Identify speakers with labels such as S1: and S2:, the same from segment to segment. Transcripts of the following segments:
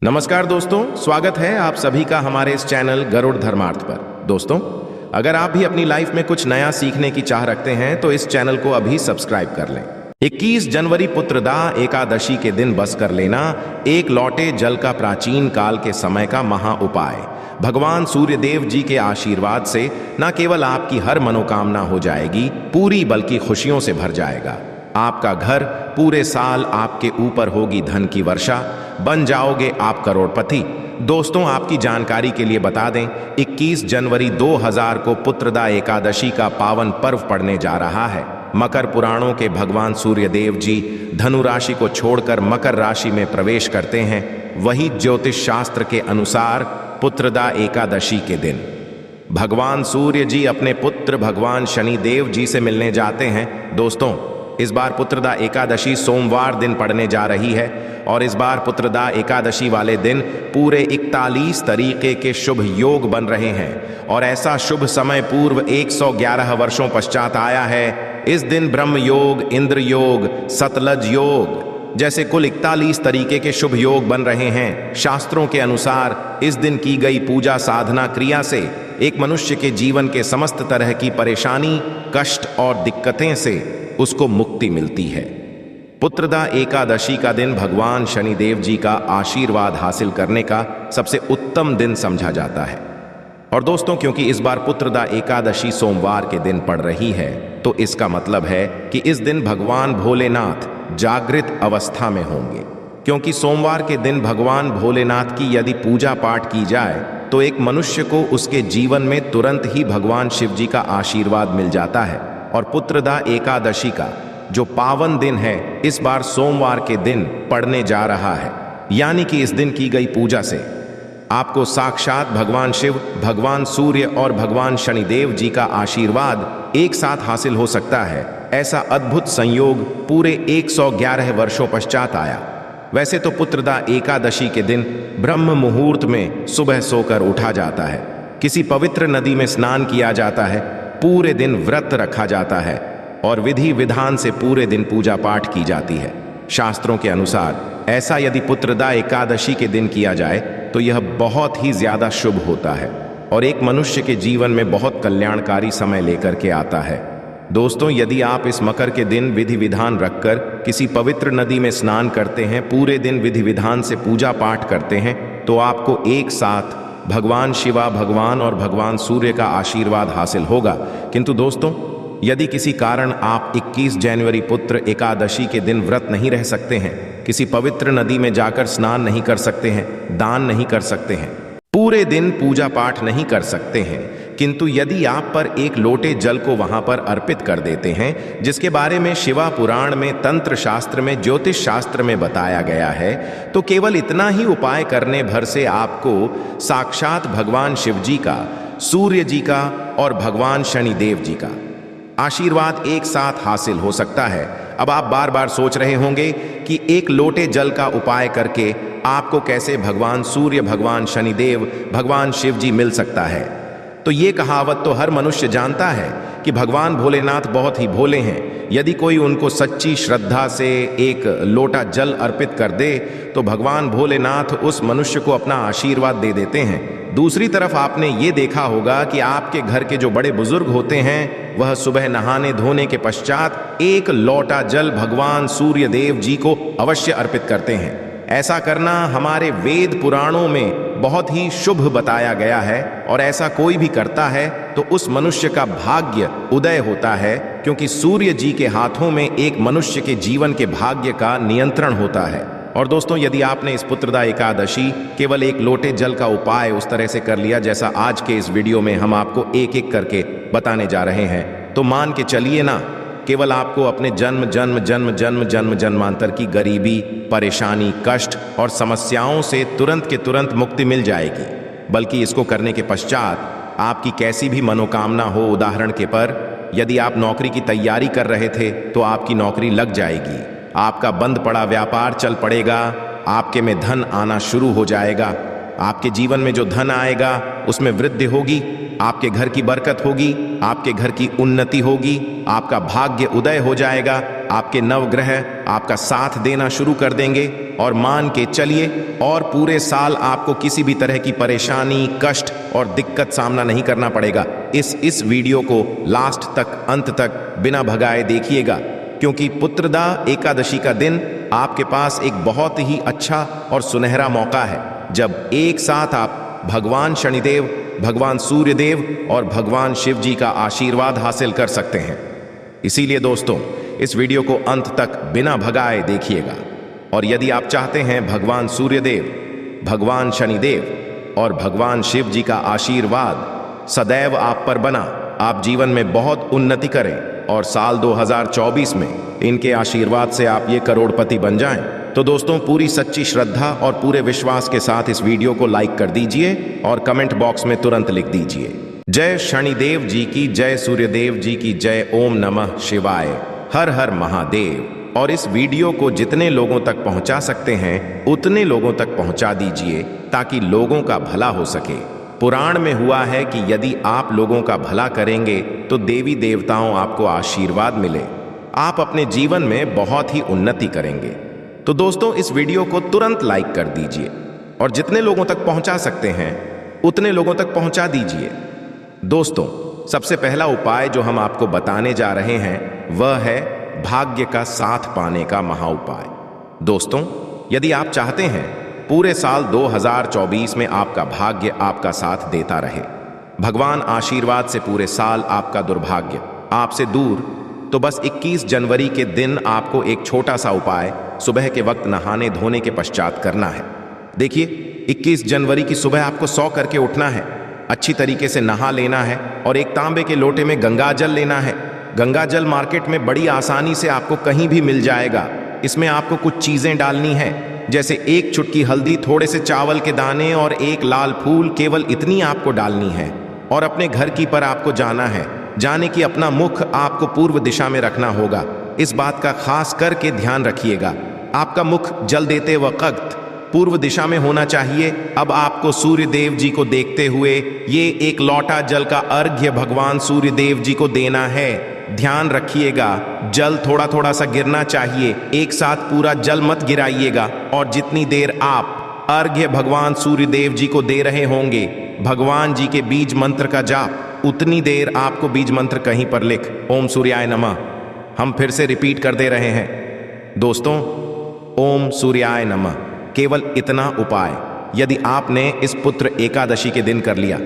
S1: नमस्कार दोस्तों, स्वागत है आप सभी का हमारे इस चैनल गरुड़ धर्मार्थ पर। दोस्तों, अगर आप भी अपनी लाइफ में कुछ नया सीखने की चाह रखते हैं तो इस चैनल को अभी सब्सक्राइब कर लें। 21 जनवरी पुत्रदा एकादशी के दिन बस कर लेना एक लौटे जल का प्राचीन काल के समय का महा उपाय। भगवान सूर्यदेव जी के आशीर्वाद से न केवल आपकी हर मनोकामना हो जाएगी पूरी, बल्कि खुशियों से भर जाएगा। आपका घर पूरे साल आपके ऊपर होगी धन की वर्षा, बन जाओगे आप करोड़पति। दोस्तों, आपकी जानकारी के लिए बता दें, 21 जनवरी 2000 को पुत्रदा एकादशी का पावन पर्व पड़ने जा रहा है। मकर पुराणों के भगवान सूर्यदेव जी धनु राशि को छोड़कर मकर राशि में प्रवेश करते हैं। वही ज्योतिष शास्त्र के अनुसार पुत्रदा एकादशी के दिन भगवान सूर्य जी अपने पुत्र भगवान शनिदेव जी से मिलने जाते हैं। दोस्तों, इस बार पुत्रदा एकादशी सोमवार दिन पड़ने जा रही है और इस बार पुत्रदा एकादशी वाले दिन पूरे 41 तरीके के शुभ योग बन रहे हैं और ऐसा शुभ समय पूर्व 111 वर्षों पश्चात आया है। इस दिन ब्रह्म योग, इंद्र योग, सतलज योग जैसे कुल 41 तरीके के शुभ योग बन रहे हैं। शास्त्रों के अनुसार इस दिन की गई पूजा साधना क्रिया से एक मनुष्य के जीवन के समस्त तरह की परेशानी, कष्ट और दिक्कतें से उसको मुक्ति मिलती है। पुत्रदा एकादशी का दिन भगवान शनिदेव जी का आशीर्वाद हासिल करने का सबसे उत्तम दिन समझा जाता है। और दोस्तों, क्योंकि इस बार पुत्रदा एकादशी सोमवार के दिन पड़ रही है तो इसका मतलब है कि इस दिन भगवान भोलेनाथ जागृत अवस्था में होंगे। क्योंकि सोमवार के दिन भगवान भोलेनाथ की यदि पूजा पाठ की जाए तो एक मनुष्य को उसके जीवन में तुरंत ही भगवान शिव जी का आशीर्वाद मिल जाता है। और पुत्रदा एकादशी का जो पावन दिन है इस बार सोमवार के दिन पड़ने जा रहा है, यानी कि इस दिन की गई पूजा से आपको साक्षात भगवान शिव, भगवान सूर्य और भगवान शनिदेव जी का आशीर्वाद एक साथ हासिल हो सकता है। ऐसा अद्भुत संयोग पूरे 111 वर्षों पश्चात आया। वैसे तो पुत्रदा एकादशी के दिन ब्रह्म मुहूर्त में सुबह सोकर उठा जाता है, किसी पवित्र नदी में स्नान किया जाता है, पूरे दिन व्रत रखा जाता है और विधि विधान से पूरे दिन पूजा पाठ की जाती है। शास्त्रों के अनुसार ऐसा यदि पुत्रदा एकादशी के दिन किया जाए तो यह बहुत ही ज्यादा शुभ होता है और एक मनुष्य के जीवन में बहुत कल्याणकारी समय लेकर के आता है। दोस्तों, यदि आप इस मकर के दिन विधि विधान रखकर किसी पवित्र नदी में स्नान करते हैं, पूरे दिन विधि विधान से पूजा पाठ करते हैं, तो आपको एक साथ भगवान शिवा, भगवान और भगवान सूर्य का आशीर्वाद हासिल होगा। किंतु दोस्तों, यदि किसी कारण आप 21 जनवरी पुत्र एकादशी के दिन व्रत नहीं रह सकते हैं, किसी पवित्र नदी में जाकर स्नान नहीं कर सकते हैं, दान नहीं कर सकते हैं, पूरे दिन पूजा पाठ नहीं कर सकते हैं, किंतु यदि आप पर एक लोटे जल को वहां पर अर्पित कर देते हैं, जिसके बारे में शिवा पुराण में, तंत्र शास्त्र में, ज्योतिष शास्त्र में बताया गया है, तो केवल इतना ही उपाय करने भर से आपको साक्षात भगवान शिव जी का, सूर्य जी का और भगवान शनिदेव जी का आशीर्वाद एक साथ हासिल हो सकता है। अब आप बार बार सोच रहे होंगे कि एक लोटे जल का उपाय करके आपको कैसे भगवान सूर्य, भगवान शनिदेव, भगवान शिव जी मिल सकता है। तो ये कहावत तो हर मनुष्य जानता है कि भगवान भोलेनाथ बहुत ही भोले हैं। यदि कोई उनको सच्ची श्रद्धा से एक लोटा जल अर्पित कर दे तो भगवान भोलेनाथ उस मनुष्य को अपना आशीर्वाद दे देते हैं। दूसरी तरफ आपने ये देखा होगा कि आपके घर के जो बड़े बुजुर्ग होते हैं वह सुबह नहाने धोने के पश्चात एक लोटा जल भगवान सूर्य देव जी को अवश्य अर्पित करते हैं। ऐसा करना हमारे वेद पुराणों में बहुत ही शुभ बताया गया है और ऐसा कोई भी करता है तो उस मनुष्य का भाग्य उदय होता है, क्योंकि सूर्य जी के हाथों में एक मनुष्य के जीवन के भाग्य का नियंत्रण होता है। और दोस्तों, यदि आपने इस पुत्रदा एकादशी केवल एक लोटे जल का उपाय उस तरह से कर लिया जैसा आज के इस वीडियो में हम आपको एक एक करके बताने जा रहे हैं, तो मान के चलिए ना, केवल आपको अपने जन्मांतर की गरीबी, परेशानी, कष्ट और समस्याओं से तुरंत के तुरंत मुक्ति मिल जाएगी। बल्कि इसको करने के पश्चात आपकी कैसी भी मनोकामना हो, उदाहरण के पर यदि आप नौकरी की तैयारी कर रहे थे तो आपकी नौकरी लग जाएगी, आपका बंद पड़ा व्यापार चल पड़ेगा, आपके में धन आना शुरू हो जाएगा, आपके जीवन में जो धन आएगा उसमें वृद्धि होगी, आपके घर की बरकत होगी, आपके घर की उन्नति होगी, आपका भाग्य उदय हो जाएगा। आपके नवग्रह आपका साथ देना शुरू कर देंगे और मान के चलिए और पूरे साल आपको किसी भी तरह की परेशानी, कष्ट और दिक्कत सामना नहीं करना पड़ेगा। इस वीडियो को लास्ट तक, अंत तक बिना भगाए देखिएगा, क्योंकि पुत्रदा एकादशी का दिन आपके पास एक बहुत ही अच्छा और सुनहरा मौका है, जब एक साथ आप भगवान शनिदेव, भगवान सूर्यदेव और भगवान शिव जी का आशीर्वाद हासिल कर सकते हैं। इसीलिए दोस्तों, इस वीडियो को अंत तक बिना भगाए देखिएगा। और यदि आप चाहते हैं भगवान सूर्यदेव, भगवान शनिदेव और भगवान शिव जी का आशीर्वाद सदैव आप पर बना, आप जीवन में बहुत उन्नति करें और साल 2024 में इनके आशीर्वाद से आप ये करोड़पति बन जाएं, तो दोस्तों पूरी सच्ची श्रद्धा और पूरे विश्वास के साथ इस वीडियो को लाइक कर दीजिए और कमेंट बॉक्स में तुरंत लिख दीजिए, जय शनिदेव जी की जय, सूर्यदेव जी की जय, ओम नमः शिवाय, हर हर महादेव। और इस वीडियो को जितने लोगों तक पहुंचा सकते हैं उतने लोगों तक पहुंचा दीजिए, ताकि लोगों का भला हो सके। पुराण में हुआ है कि यदि आप लोगों का भला करेंगे तो देवी देवताओं आपको आशीर्वाद मिले, आप अपने जीवन में बहुत ही उन्नति करेंगे। तो दोस्तों इस वीडियो को तुरंत लाइक कर दीजिए और जितने लोगों तक पहुंचा सकते हैं उतने लोगों तक पहुंचा दीजिए। दोस्तों सबसे पहला उपाय जो हम आपको बताने जा रहे हैं वह है भाग्य का साथ पाने का महा उपाय। दोस्तों यदि आप चाहते हैं पूरे साल 2024 में आपका भाग्य आपका साथ देता रहे, भगवान आशीर्वाद से पूरे साल आपका दुर्भाग्य आपसे दूर, तो बस 21 जनवरी के दिन आपको एक छोटा सा उपाय सुबह के वक्त नहाने धोने के पश्चात करना है। देखिए 21 जनवरी की सुबह आपको 100 करके उठना है, अच्छी तरीके से नहा लेना है और एक तांबे के लोटे में गंगा जल लेना है। गंगा जल मार्केट में बड़ी आसानी से आपको कहीं भी मिल जाएगा। इसमें आपको कुछ चीजें डालनी है, जैसे 1 चुटकी हल्दी, थोड़े से चावल के दाने और 1 लाल फूल, केवल इतनी आपको डालनी है। और अपने घर की पर आपको जाना है, जाने की अपना मुख आपको पूर्व दिशा में रखना होगा। इस बात का खास करके ध्यान रखिएगा, आपका मुख जल देते वक्त पूर्व दिशा में होना चाहिए। अब आपको सूर्य देव जी को देखते हुए ये 1 लोटा जल का अर्घ्य भगवान सूर्य देव जी को देना है। ध्यान रखिएगा जल थोड़ा थोड़ा सा गिरना चाहिए, एक साथ पूरा जल मत गिराइएगा। और जितनी देर आप अर्घ्य भगवान सूर्य देव जी को दे रहे होंगे भगवान जी के बीज मंत्र का जाप, उतनी देर आपको बीज मंत्र कहीं पर लिख ओम सूर्याय नमः, हम फिर से रिपीट कर दे रहे हैं दोस्तों, ओम सूर्याय नमः। केवल इतना उपाय यदि आपने इस पुत्र एकादशी के दिन कर लिया,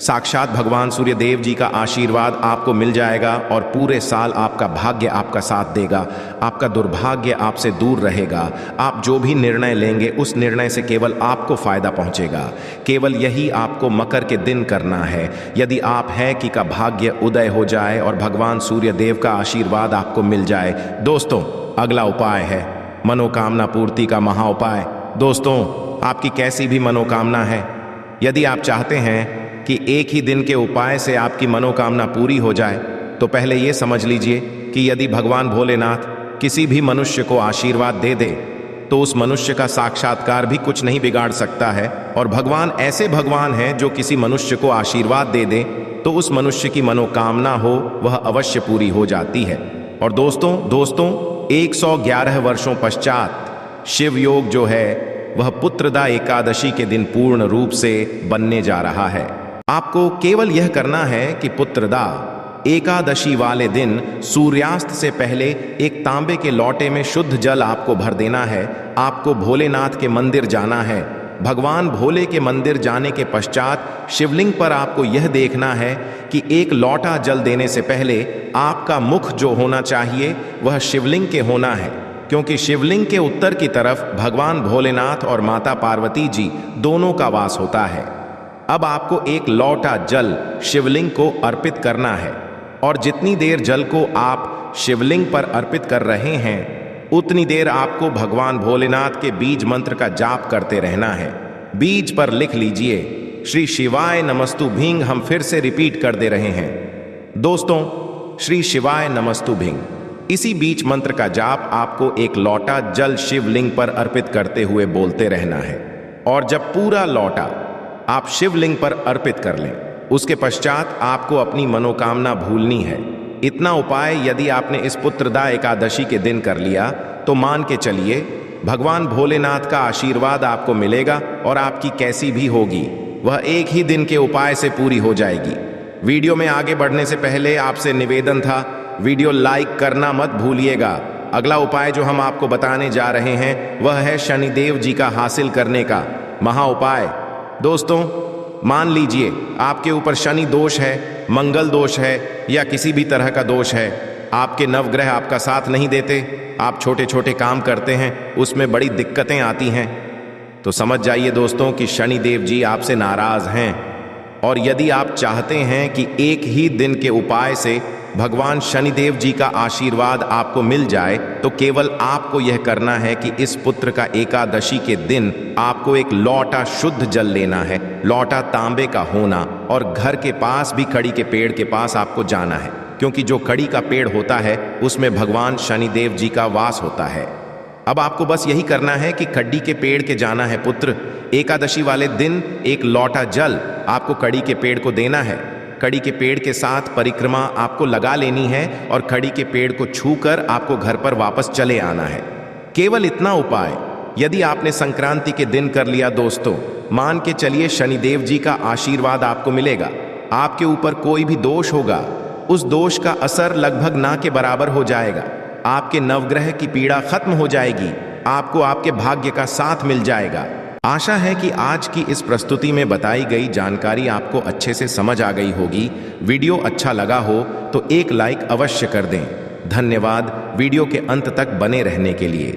S1: साक्षात भगवान सूर्य देव जी का आशीर्वाद आपको मिल जाएगा और पूरे साल आपका भाग्य आपका साथ देगा, आपका दुर्भाग्य आपसे दूर रहेगा। आप जो भी निर्णय लेंगे उस निर्णय से केवल आपको फायदा पहुंचेगा। केवल यही आपको मकर के दिन करना है। यदि आप है कि का भाग्य उदय हो जाए और भगवान सूर्य देव का आशीर्वाद आपको मिल जाए। दोस्तों अगला उपाय है मनोकामना पूर्ति का महा उपाय। दोस्तों आपकी कैसी भी मनोकामना है, यदि आप चाहते हैं कि एक ही दिन के उपाय से आपकी मनोकामना पूरी हो जाए, तो पहले ये समझ लीजिए कि यदि भगवान भोलेनाथ किसी भी मनुष्य को आशीर्वाद दे दे तो उस मनुष्य का साक्षात्कार भी कुछ नहीं बिगाड़ सकता है। और भगवान ऐसे भगवान हैं जो किसी मनुष्य को आशीर्वाद दे दे तो उस मनुष्य की मनोकामना हो वह अवश्य पूरी हो जाती है। और दोस्तों 111 वर्षों पश्चात शिव योग जो है वह पुत्रदा एकादशी के दिन पूर्ण रूप से बनने जा रहा है। आपको केवल यह करना है कि पुत्रदा एकादशी वाले दिन सूर्यास्त से पहले एक तांबे के लोटे में शुद्ध जल आपको भर देना है। आपको भोलेनाथ के मंदिर जाना है। भगवान भोले के मंदिर जाने के पश्चात शिवलिंग पर आपको यह देखना है कि एक लोटा जल देने से पहले आपका मुख जो होना चाहिए वह शिवलिंग के होना है, क्योंकि शिवलिंग के उत्तर की तरफ भगवान भोलेनाथ और माता पार्वती जी दोनों का वास होता है। अब आपको एक लोटा जल शिवलिंग को अर्पित करना है और जितनी देर जल को आप शिवलिंग पर अर्पित कर रहे हैं उतनी देर आपको भगवान भोलेनाथ के बीज मंत्र का जाप करते रहना है। बीज पर लिख लीजिए श्री शिवाय नमस्तु भिंग, हम फिर से रिपीट कर दे रहे हैं दोस्तों, श्री शिवाय नमस्तु भिंग। इसी बीज मंत्र का जाप आपको एक लोटा जल शिवलिंग पर अर्पित करते हुए बोलते रहना है। और जब पूरा लोटा आप शिवलिंग पर अर्पित कर लें उसके पश्चात आपको अपनी मनोकामना भूलनी है। इतना उपाय यदि आपने इस पुत्रदा एकादशी के दिन कर लिया तो मान के चलिए भगवान भोलेनाथ का आशीर्वाद आपको मिलेगा और आपकी कैसी भी होगी वह एक ही दिन के उपाय से पूरी हो जाएगी। वीडियो में आगे बढ़ने से पहले आपसे निवेदन था, वीडियो लाइक करना मत भूलिएगा। अगला उपाय जो हम आपको बताने जा रहे हैं वह है शनिदेव जी का हासिल करने का महा उपाय। दोस्तों, मान लीजिए आपके ऊपर शनि दोष है, मंगल दोष है या किसी भी तरह का दोष है, आपके नवग्रह आपका साथ नहीं देते, आप छोटे छोटे काम करते हैं उसमें बड़ी दिक्कतें आती हैं, तो समझ जाइए दोस्तों कि शनिदेव जी आपसे नाराज हैं। और यदि आप चाहते हैं कि एक ही दिन के उपाय से भगवान शनिदेव जी का आशीर्वाद आपको मिल जाए तो केवल आपको यह करना है कि इस पुत्र का एकादशी के दिन आपको एक लौटा शुद्ध जल लेना है, लौटा तांबे का होना, और घर के पास भी कड़ी के पेड़ के पास आपको जाना है, क्योंकि जो कड़ी का पेड़ होता है उसमें भगवान शनिदेव जी का वास होता है। अब आपको बस यही करना है कि कड़ी के पेड़ के जाना है पुत्र। एकादशी वाले दिन एक लौटा जल आपको कड़ी के पेड़ को देना है, कड़ी के पेड़ के साथ परिक्रमा आपको लगा लेनी है और कड़ी के पेड़ को छूकर आपको घर पर वापस चले आना है। केवल इतना उपाय यदि आपने संक्रांति के दिन कर लिया दोस्तों, मान के चलिए शनिदेव जी का आशीर्वाद आपको मिलेगा। आपके ऊपर कोई भी दोष होगा उस दोष का असर लगभग ना के बराबर हो जाएगा, आपके नवग्रह की पीड़ा खत्म हो जाएगी, आपको आपके भाग्य का साथ मिल जाएगा। आशा है कि आज की इस प्रस्तुति में बताई गई जानकारी आपको अच्छे से समझ आ गई होगी। वीडियो अच्छा लगा हो तो एक लाइक अवश्य कर दें। धन्यवाद वीडियो के अंत तक बने रहने के लिए।